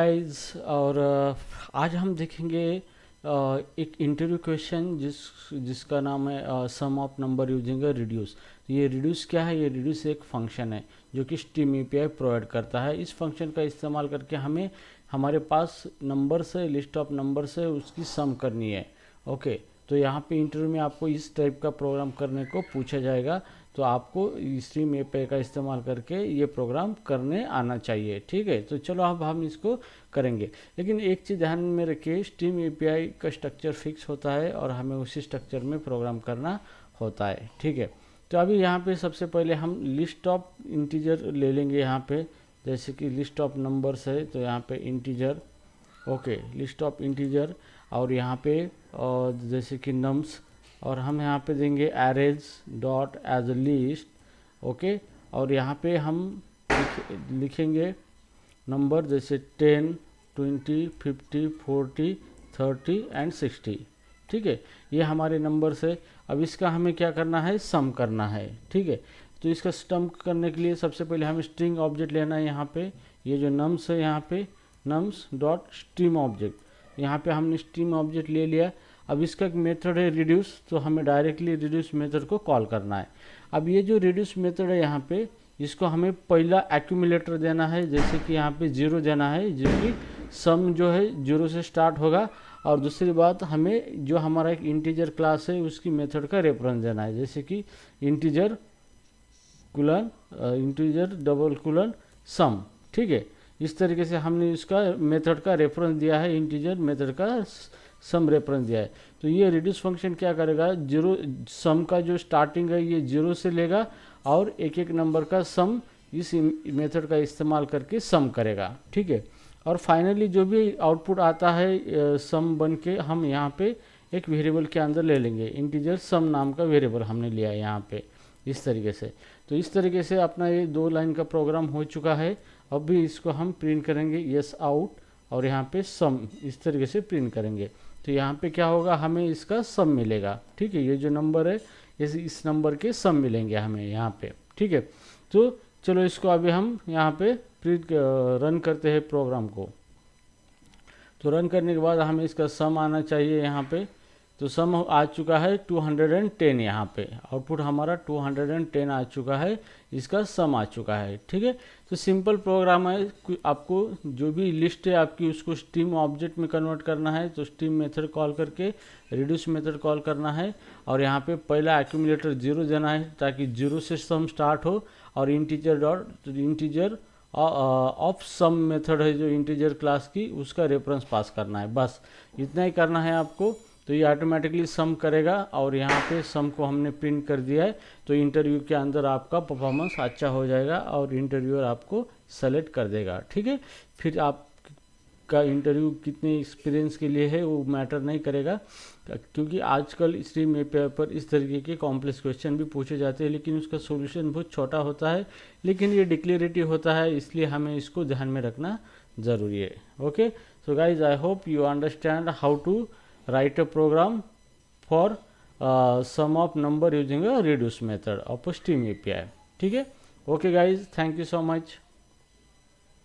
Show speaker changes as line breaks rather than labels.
Guys और आज हम देखेंगे एक इंटरव्यू क्वेश्चन जिसका नाम है सम ऑफ नंबर यूजिंग रिड्यूस। ये रिड्यूस क्या है? ये रिड्यूस एक फंक्शन है जो कि स्ट्रीम एपीआई प्रोवाइड करता है। इस फंक्शन का इस्तेमाल करके हमें हमारे पास नंबर से लिस्ट ऑफ नंबर से उसकी सम करनी है। ओके, तो यहाँ पे इंटरव्यू में आपको इस टाइप का प्रोग्राम करने को पूछा जाएगा, तो आपको स्ट्रीम एपीआई का इस्तेमाल करके ये प्रोग्राम करने आना चाहिए। ठीक है, तो चलो अब हम इसको करेंगे। लेकिन एक चीज़ ध्यान में रखिए, स्ट्रीम एपीआई का स्ट्रक्चर फिक्स होता है और हमें उसी स्ट्रक्चर में प्रोग्राम करना होता है। ठीक है, तो अभी यहाँ पे सबसे पहले हम लिस्ट ऑफ इंटीजर ले लेंगे। यहाँ पे जैसे कि लिस्ट ऑफ नंबर्स है, तो यहाँ पे integer, okay, list of integer, और यहाँ पे जैसे कि नम्स, और हम यहाँ पे देंगे arrays dot as a list. Okay, और यहाँ पे हम लिखेंगे नंबर जैसे 10, 20, 50, 40, 30 एंड 60। ठीक है, ये हमारे नंबर्स है। अब इसका हमें क्या करना है? सम करना है। ठीक है, तो इसका सम करने के लिए सबसे पहले हमें स्ट्रिंग ऑब्जेक्ट लेना है। यहाँ पे ये जो नम्स है, यहाँ पे नम्स डॉट स्ट्रीम ऑब्जेक्ट, यहाँ पे हमने स्ट्रीम ऑब्जेक्ट ले लिया। अब इसका एक मेथड है रिड्यूस, तो हमें डायरेक्टली रिड्यूस मेथड को कॉल करना है। अब ये जो रिड्यूस मेथड है, यहाँ पे इसको हमें पहला एक्यूमुलेटर देना है, जैसे कि यहाँ पे 0 देना है, जो कि सम जो है 0 से स्टार्ट होगा। और दूसरी बात, हमें जो हमारा एक इंटीजर क्लास है उसकी मेथड का रेफरेंस देना है, जैसे कि इंटीजर कुलन इंटीजर डबल कुलन सम। ठीक है, इस तरीके से हमने इसका मेथड का रेफरेंस दिया है, इंटीजर मेथड का सम रेफरेंस दिया है। तो ये रिड्यूस फंक्शन क्या करेगा? 0 सम का जो स्टार्टिंग है ये 0 से लेगा और एक एक नंबर का सम इस मेथड का इस्तेमाल करके सम करेगा। ठीक है, और फाइनली जो भी आउटपुट आता है सम बन के हम यहाँ पे एक वेरिएबल के अंदर ले लेंगे। इंटीजर सम नाम का वेरिएबल हमने लिया है यहाँ पे, इस तरीके से। तो इस तरीके से अपना ये 2 लाइन का प्रोग्राम हो चुका है। अब भी इसको हम प्रिंट करेंगे यस आउट, और यहाँ पे सम इस तरीके से प्रिंट करेंगे। तो यहाँ पे क्या होगा? हमें इसका सम मिलेगा। ठीक है, ये जो नंबर है इस नंबर के सम मिलेंगे हमें यहाँ पे। ठीक है, तो चलो इसको अभी हम यहाँ पे प्रिंट रन करते हैं प्रोग्राम को। तो रन करने के बाद हमें इसका सम आना चाहिए यहाँ पे। तो सम आ चुका है 210, यहाँ पे आउटपुट हमारा 210 आ चुका है, इसका सम आ चुका है। ठीक है, तो सिंपल प्रोग्राम है। आपको जो भी लिस्ट है आपकी उसको स्ट्रीम ऑब्जेक्ट में कन्वर्ट करना है, तो स्ट्रीम मेथड कॉल करके रिड्यूस मेथड कॉल करना है, और यहाँ पे पहला एक्यूमुलेटर 0 देना है ताकि 0 से सम स्टार्ट हो, और इंटीजर ऑफ सम मेथड है जो इंटीजर क्लास की, उसका रेफरेंस पास करना है। बस इतना ही करना है आपको, तो ये ऑटोमेटिकली सम करेगा। और यहाँ पे सम को हमने प्रिंट कर दिया है, तो इंटरव्यू के अंदर आपका परफॉर्मेंस अच्छा हो जाएगा और इंटरव्यूअर आपको सेलेक्ट कर देगा। ठीक है, फिर आपका इंटरव्यू कितने एक्सपीरियंस के लिए है वो मैटर नहीं करेगा, क्योंकि आजकल स्ट्रीम एपीआई पर इस तरीके के कॉम्प्लेक्स क्वेश्चन भी पूछे जाते हैं, लेकिन उसका सोल्यूशन बहुत छोटा होता है, लेकिन ये डिक्लेरेटिव होता है, इसलिए हमें इसको ध्यान में रखना ज़रूरी है। Okay, so guys, I hope you understand how to write a program for sum of number using a reduce method of a stream API. ठीक है, okay guys, thank you so much.